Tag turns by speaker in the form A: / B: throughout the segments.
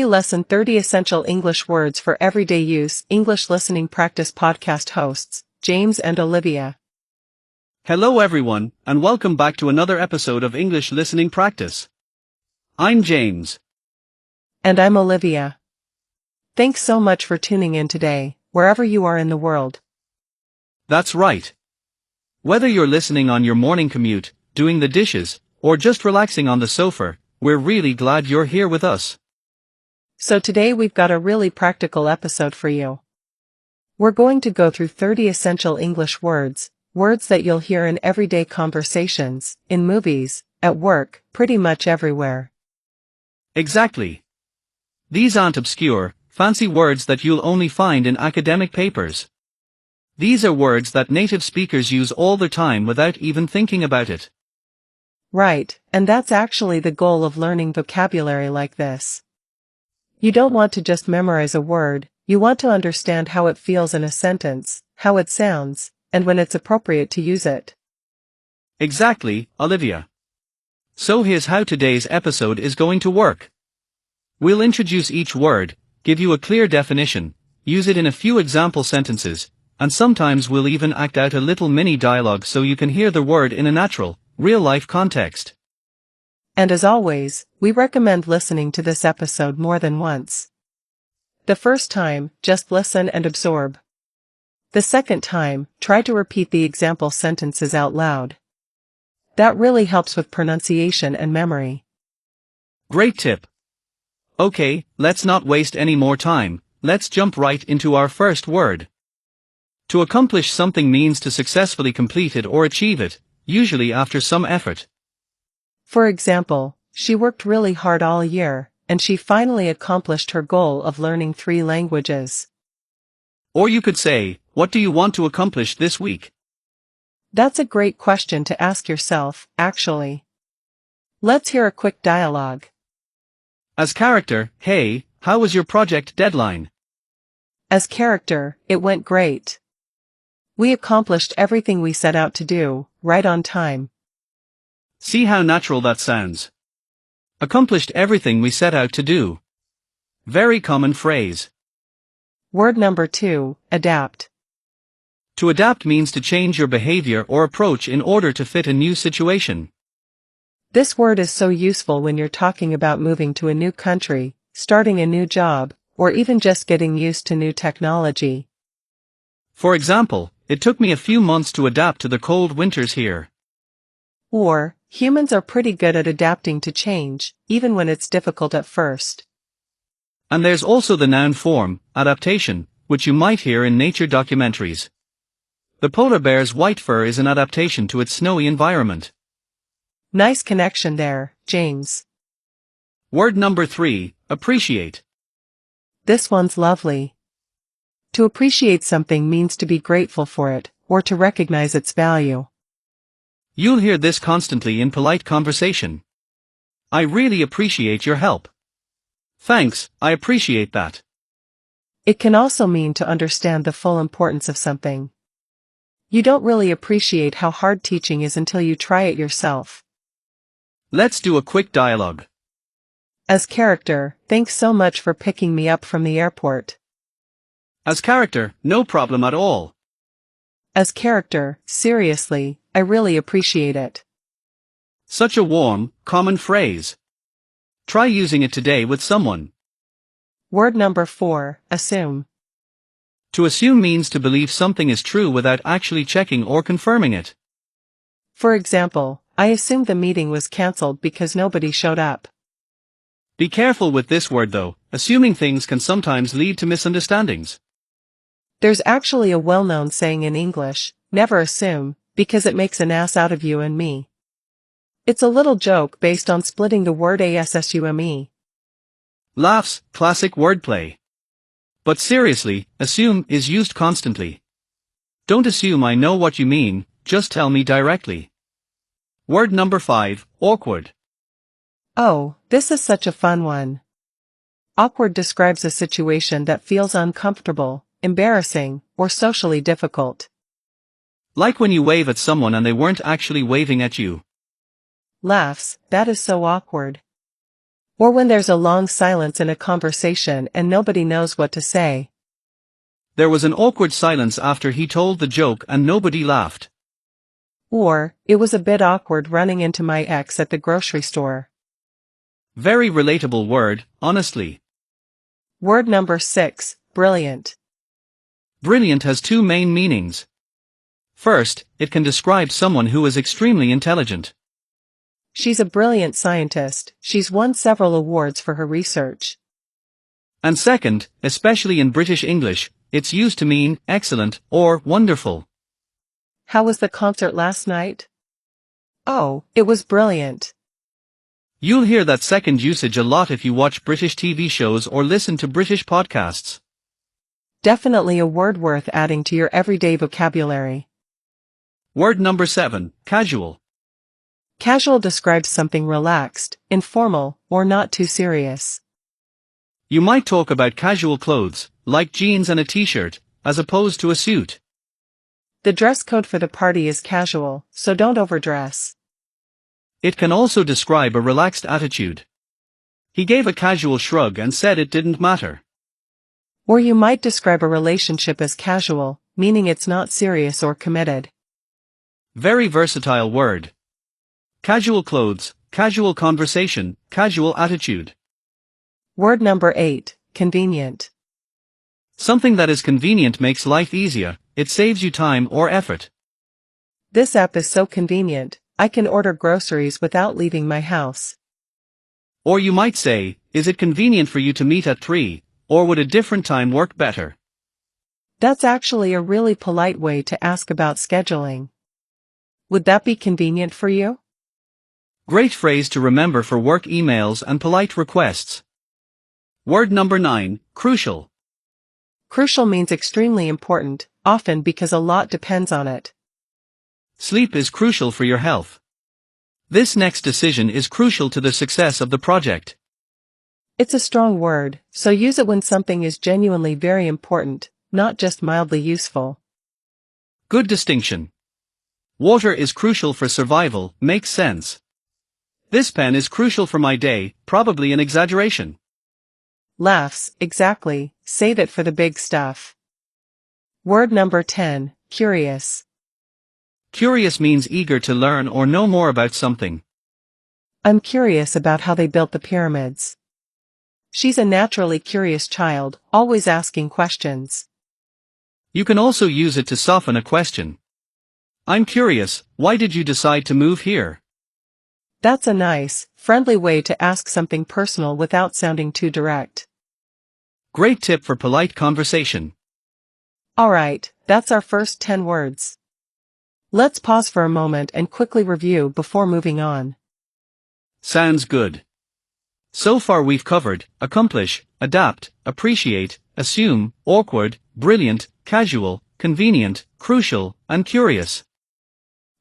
A: Lesson 30 Essential English Words for Everyday Use. English Listening Practice Podcast hosts, James and Olivia.
B: Hello everyone, and welcome back to another episode of English Listening Practice. I'm James.
A: And I'm Olivia. Thanks so much for tuning in today, wherever you are in the world.
B: That's right. Whether you're listening on your morning commute, doing the dishes, or just relaxing on the sofa, we're really glad you're here with us.
A: So today we've got a really practical episode for you. We're going to go through 30 essential English words that you'll hear in everyday conversations, in movies, at work, pretty much everywhere.
B: Exactly. These aren't obscure, fancy words that you'll only find in academic papers. These are words that native speakers use all the time without even thinking about it.
A: Right, and that's actually the goal of learning vocabulary like this. You don't want to just memorize a word, you want to understand how it feels in a sentence, how it sounds, and when it's appropriate to use it.
B: Exactly, Olivia. So here's how today's episode is going to work. We'll introduce each word, give you a clear definition, use it in a few example sentences, and sometimes we'll even act out a little mini dialogue so you can hear the word in a natural, real-life context.
A: And as always, we recommend listening to this episode more than once. The first time, just listen and absorb. The second time, try to repeat the example sentences out loud. That really helps with pronunciation and memory.
B: Great tip. Okay, let's not waste any more time, let's jump right into our first word. To accomplish something means to successfully complete it or achieve it, usually after some effort.
A: For example, she worked really hard all year, and she finally accomplished her goal of learning 3 languages.
B: Or you could say, what do you want to accomplish this week?
A: That's a great question to ask yourself, actually. Let's hear a quick dialogue.
B: As character, hey, how was your project deadline?
A: As character, it went great. We accomplished everything we set out to do, right on time.
B: See how natural that sounds. Accomplished everything we set out to do. Very common phrase.
A: Word number 2, adapt.
B: To adapt means to change your behavior or approach in order to fit a new situation.
A: This word is so useful when you're talking about moving to a new country, starting a new job, or even just getting used to new technology.
B: For example, it took me a few months to adapt to the cold winters here.
A: Or, humans are pretty good at adapting to change, even when it's difficult at first.
B: And there's also the noun form, adaptation, which you might hear in nature documentaries. The polar bear's white fur is an adaptation to its snowy environment.
A: Nice connection there, James.
B: Word number 3, appreciate.
A: This one's lovely. To appreciate something means to be grateful for it, or to recognize its value.
B: You'll hear this constantly in polite conversation. I really appreciate your help. Thanks, I appreciate that.
A: It can also mean to understand the full importance of something. You don't really appreciate how hard teaching is until you try it yourself.
B: Let's do a quick dialogue.
A: As character, thanks so much for picking me up from the airport.
B: As character, no problem at all.
A: As character, seriously, I really appreciate it.
B: Such a warm, common phrase. Try using it today with someone.
A: Word number 4, assume.
B: To assume means to believe something is true without actually checking or confirming it.
A: For example, I assumed the meeting was cancelled because nobody showed up.
B: Be careful with this word though, assuming things can sometimes lead to misunderstandings.
A: There's actually a well-known saying in English, never assume, because it makes an ass out of you and me. It's a little joke based on splitting the word assume.
B: Laughs, classic wordplay. But seriously, assume is used constantly. Don't assume I know what you mean, just tell me directly. Word number 5, awkward.
A: Oh, this is such a fun one. Awkward describes a situation that feels uncomfortable, embarrassing, or socially difficult.
B: Like when you wave at someone and they weren't actually waving at you.
A: Laughs, that is so awkward. Or when there's a long silence in a conversation and nobody knows what to say.
B: There was an awkward silence after he told the joke and nobody laughed.
A: Or, it was a bit awkward running into my ex at the grocery store.
B: Very relatable word, honestly.
A: Word number 6, brilliant.
B: Brilliant has two main meanings. First, it can describe someone who is extremely intelligent.
A: She's a brilliant scientist, she's won several awards for her research.
B: And second, especially in British English, it's used to mean excellent or wonderful.
A: How was the concert last night? Oh, it was brilliant.
B: You'll hear that second usage a lot if you watch British TV shows or listen to British podcasts.
A: Definitely a word worth adding to your everyday vocabulary.
B: Word number 7, casual.
A: Casual describes something relaxed, informal, or not too serious.
B: You might talk about casual clothes, like jeans and a t-shirt, as opposed to a suit.
A: The dress code for the party is casual, so don't overdress.
B: It can also describe a relaxed attitude. He gave a casual shrug and said it didn't matter.
A: Or you might describe a relationship as casual, meaning it's not serious or committed.
B: Very versatile word. Casual clothes, casual conversation, casual attitude.
A: Word number 8, convenient.
B: Something that is convenient makes life easier, it saves you time or effort.
A: This app is so convenient, I can order groceries without leaving my house.
B: Or you might say, is it convenient for you to meet at 3, or would a different time work better?
A: That's actually a really polite way to ask about scheduling. Would that be convenient for you?
B: Great phrase to remember for work emails and polite requests. Word number 9, crucial.
A: Crucial means extremely important, often because a lot depends on it.
B: Sleep is crucial for your health. This next decision is crucial to the success of the project.
A: It's a strong word, so use it when something is genuinely very important, not just mildly useful.
B: Good distinction. Water is crucial for survival, makes sense. This pen is crucial for my day, probably an exaggeration.
A: Laughs, exactly, save it for the big stuff. Word number 10, curious.
B: Curious means eager to learn or know more about something.
A: I'm curious about how they built the pyramids. She's a naturally curious child, always asking questions.
B: You can also use it to soften a question. I'm curious, why did you decide to move here?
A: That's a nice, friendly way to ask something personal without sounding too direct.
B: Great tip for polite conversation.
A: Alright, that's our first 10 words. Let's pause for a moment and quickly review before moving on.
B: Sounds good. So far we've covered accomplish, adapt, appreciate, assume, awkward, brilliant, casual, convenient, crucial, and curious.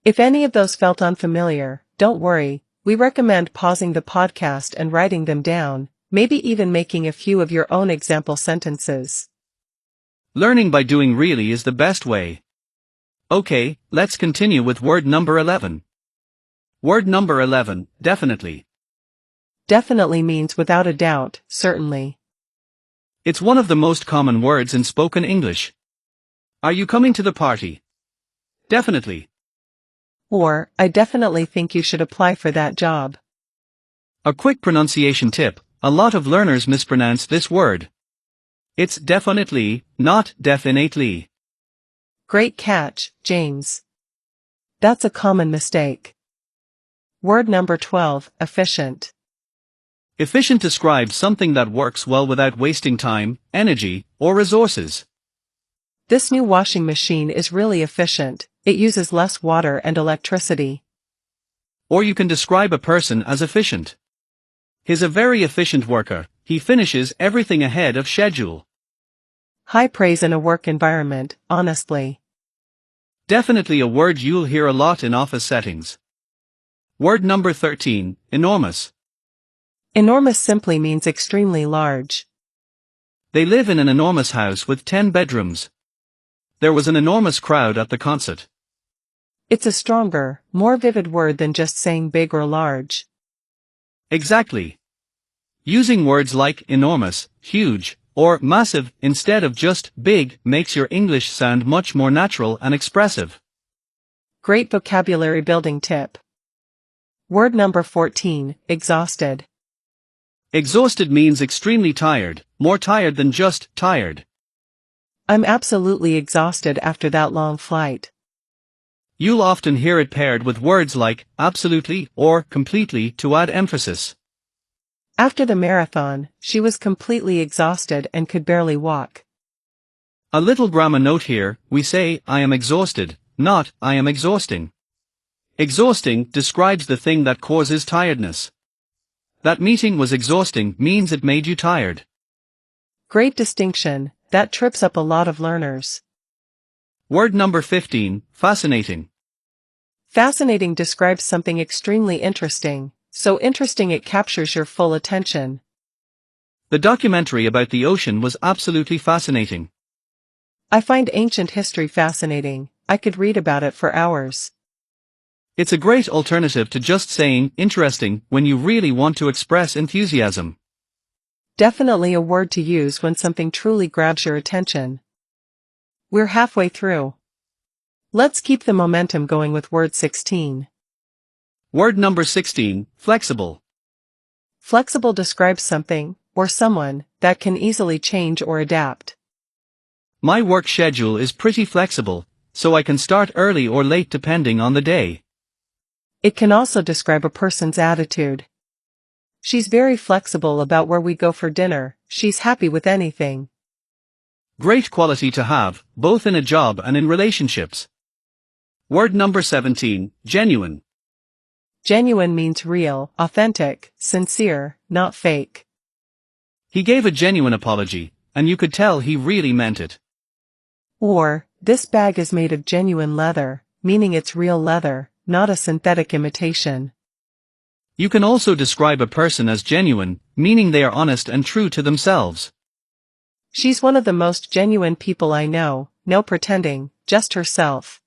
A: If any of those felt unfamiliar, don't worry, we recommend pausing the podcast and writing them down, maybe even making a few of your own example sentences.
B: Learning by doing really is the best way. Okay, let's continue with word number 11. Word number 11, definitely.
A: Definitely means without a doubt, certainly.
B: It's one of the most common words in spoken English. Are you coming to the party? Definitely.
A: Or, I definitely think you should apply for that job.
B: A quick pronunciation tip, a lot of learners mispronounce this word. It's definitely, not definitely.
A: Great catch, James. That's a common mistake. Word number 12, efficient.
B: Efficient describes something that works well without wasting time, energy, or resources.
A: This new washing machine is really efficient, it uses less water and electricity.
B: Or you can describe a person as efficient. He's a very efficient worker, he finishes everything ahead of schedule.
A: High praise in a work environment, honestly.
B: Definitely a word you'll hear a lot in office settings. Word number 13, enormous.
A: Enormous simply means extremely large.
B: They live in an enormous house with 10 bedrooms. There was an enormous crowd at the concert.
A: It's a stronger, more vivid word than just saying big or large.
B: Exactly. Using words like enormous, huge, or massive instead of just big makes your English sound much more natural and expressive.
A: Great vocabulary building tip. Word number 14, exhausted.
B: Exhausted means extremely tired, more tired than just tired.
A: I'm absolutely exhausted after that long flight.
B: You'll often hear it paired with words like absolutely or completely to add emphasis.
A: After the marathon, she was completely exhausted and could barely walk.
B: A little grammar note here, we say I am exhausted, not I am exhausting. Exhausting describes the thing that causes tiredness. That meeting was exhausting means it made you tired.
A: Great distinction, that trips up a lot of learners.
B: Word number 15, fascinating.
A: Fascinating describes something extremely interesting, so interesting it captures your full attention.
B: The documentary about the ocean was absolutely fascinating.
A: I find ancient history fascinating, I could read about it for hours.
B: It's a great alternative to just saying interesting when you really want to express enthusiasm.
A: Definitely a word to use when something truly grabs your attention. We're halfway through. Let's keep the momentum going with word 16.
B: Word number 16, flexible.
A: Flexible describes something, or someone, that can easily change or adapt.
B: My work schedule is pretty flexible, so I can start early or late depending on the day.
A: It can also describe a person's attitude. She's very flexible about where we go for dinner, she's happy with anything.
B: Great quality to have, both in a job and in relationships. Word number 17, genuine.
A: Genuine means real, authentic, sincere, not fake.
B: He gave a genuine apology, and you could tell he really meant it.
A: Or, this bag is made of genuine leather, meaning it's real leather, not a synthetic imitation.
B: You can also describe a person as genuine, meaning they are honest and true to themselves.
A: She's one of the most genuine people I know, no pretending, just herself.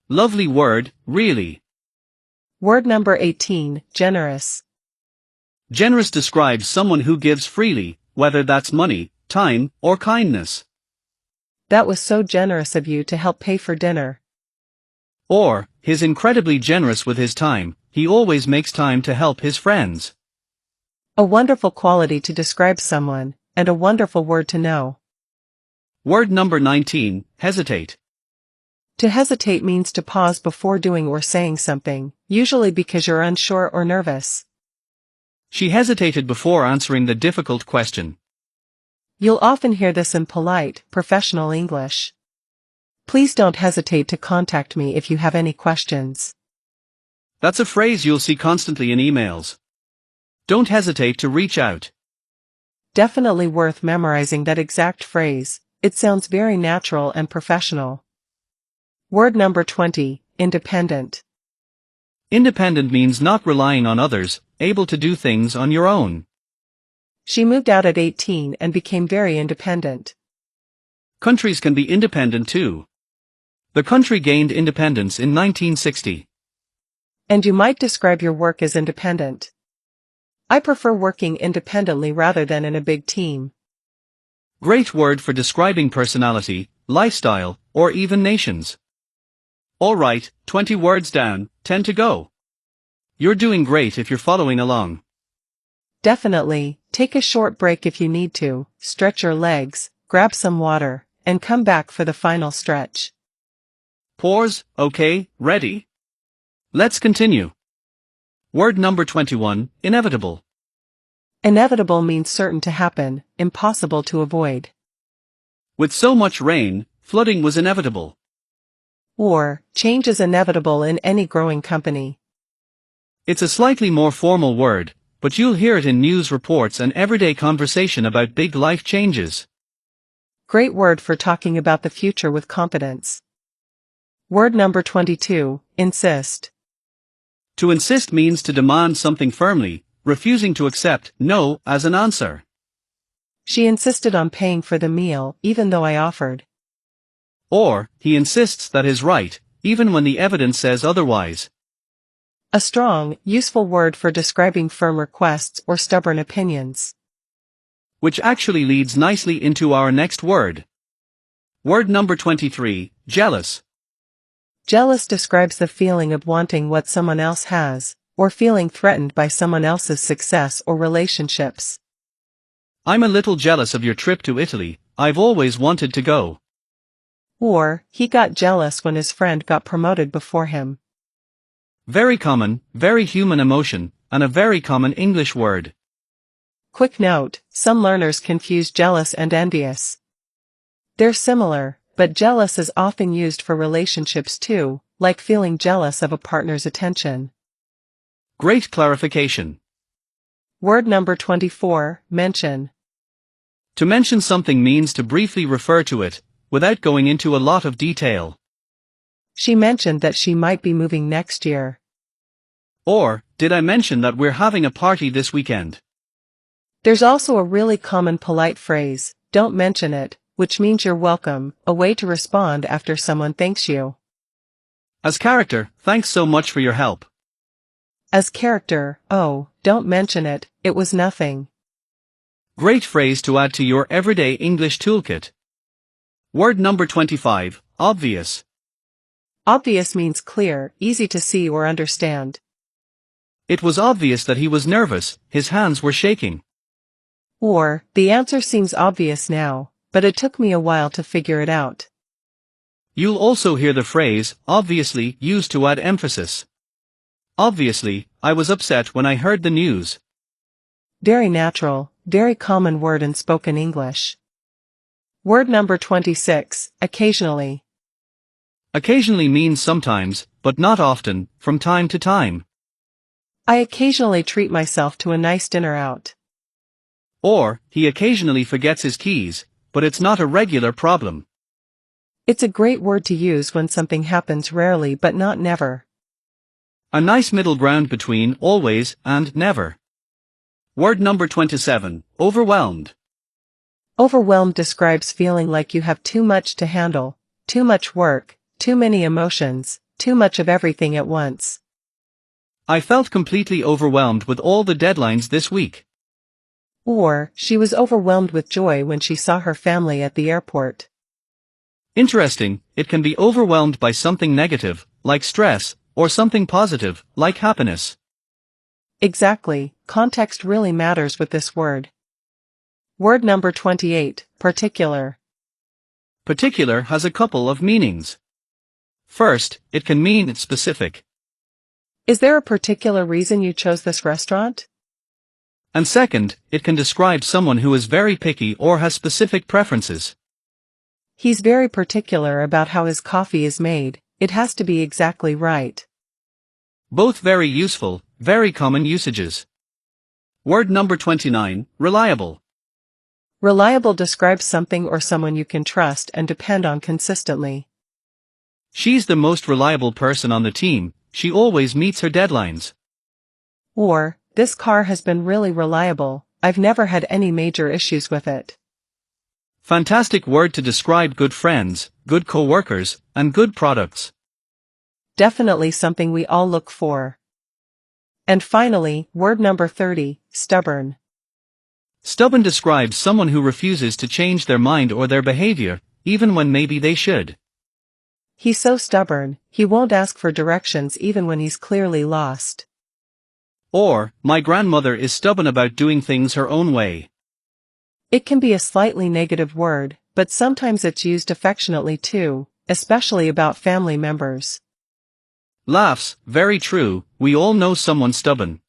B: Lovely word, really.
A: Word number 18, generous.
B: Generous describes someone who gives freely, whether that's money, time, or kindness.
A: That was so generous of you to help pay for dinner.
B: Or, he's incredibly generous with his time, he always makes time to help his friends.
A: A wonderful quality to describe someone, and a wonderful word to know.
B: Word number 19, hesitate.
A: To hesitate means to pause before doing or saying something, usually because you're unsure or nervous.
B: She hesitated before answering the difficult question.
A: You'll often hear this in polite, professional English. Please don't hesitate to contact me if you have any questions.
B: That's a phrase you'll see constantly in emails. Don't hesitate to reach out.
A: Definitely worth memorizing that exact phrase, it sounds very natural and professional. Word number 20, independent.
B: Independent means not relying on others, able to do things on your own.
A: She moved out at 18 and became very independent.
B: Countries can be independent too. The country gained independence in 1960.
A: And you might describe your work as independent. I prefer working independently rather than in a big team.
B: Great word for describing personality, lifestyle, or even nations. Alright, 20 words down, 10 to go. You're doing great if you're following along.
A: Definitely, take a short break if you need to, stretch your legs, grab some water, and come back for the final stretch.
B: Pause, okay, ready? Let's continue. Word number 21, inevitable.
A: Inevitable means certain to happen, impossible to avoid.
B: With so much rain, flooding was inevitable.
A: Or, change is inevitable in any growing company.
B: It's a slightly more formal word, but you'll hear it in news reports and everyday conversation about big life changes.
A: Great word for talking about the future with confidence. Word number 22, insist.
B: To insist means to demand something firmly, refusing to accept no as an answer.
A: She insisted on paying for the meal, even though I offered.
B: Or, he insists that is right, even when the evidence says otherwise.
A: A strong, useful word for describing firm requests or stubborn opinions.
B: Which actually leads nicely into our next word. Word number 23, jealous.
A: Jealous describes the feeling of wanting what someone else has, or feeling threatened by someone else's success or relationships.
B: I'm a little jealous of your trip to Italy, I've always wanted to go.
A: Or, he got jealous when his friend got promoted before him.
B: Very common, very human emotion, and a very common English word.
A: Quick note, some learners confuse jealous and envious. They're similar, but jealous is often used for relationships too, like feeling jealous of a partner's attention.
B: Great clarification.
A: Word number 24, mention.
B: To mention something means to briefly refer to it, without going into a lot of detail.
A: She mentioned that she might be moving next year.
B: Or, did I mention that we're having a party this weekend?
A: There's also a really common polite phrase, don't mention it, which means you're welcome, a way to respond after someone thanks you.
B: As character, thanks so much for your help.
A: As character, oh, don't mention it, it was nothing.
B: Great phrase to add to your everyday English toolkit. Word number 25, obvious.
A: Obvious means clear, easy to see or understand.
B: It was obvious that he was nervous, his hands were shaking.
A: Or, the answer seems obvious now, but it took me a while to figure it out.
B: You'll also hear the phrase, obviously, used to add emphasis. Obviously, I was upset when I heard the news.
A: Very natural, very common word in spoken English. Word number 26, occasionally.
B: Occasionally means sometimes, but not often, from time to time.
A: I occasionally treat myself to a nice dinner out.
B: Or, he occasionally forgets his keys, but it's not a regular problem.
A: It's a great word to use when something happens rarely but not never.
B: A nice middle ground between always and never. Word number 27, overwhelmed.
A: Overwhelmed describes feeling like you have too much to handle, too much work, too many emotions, too much of everything at once.
B: I felt completely overwhelmed with all the deadlines this week.
A: Or, she was overwhelmed with joy when she saw her family at the airport.
B: Interesting, it can be overwhelmed by something negative, like stress, or something positive, like happiness.
A: Exactly, context really matters with this word. Word number 28, particular.
B: Particular has a couple of meanings. First, it can mean specific.
A: Is there a particular reason you chose this restaurant?
B: And second, it can describe someone who is very picky or has specific preferences.
A: He's very particular about how his coffee is made, it has to be exactly right.
B: Both very useful, very common usages. Word number 29, reliable.
A: Reliable describes something or someone you can trust and depend on consistently.
B: She's the most reliable person on the team, she always meets her deadlines.
A: Or, this car has been really reliable, I've never had any major issues with it.
B: Fantastic word to describe good friends, good co-workers, and good products.
A: Definitely something we all look for. And finally, word number 30, stubborn.
B: Stubborn describes someone who refuses to change their mind or their behavior, even when maybe they should.
A: He's so stubborn, he won't ask for directions even when he's clearly lost.
B: Or, my grandmother is stubborn about doing things her own way.
A: It can be a slightly negative word, but sometimes it's used affectionately too, especially about family members.
B: Laughs, very true, we all know someone stubborn.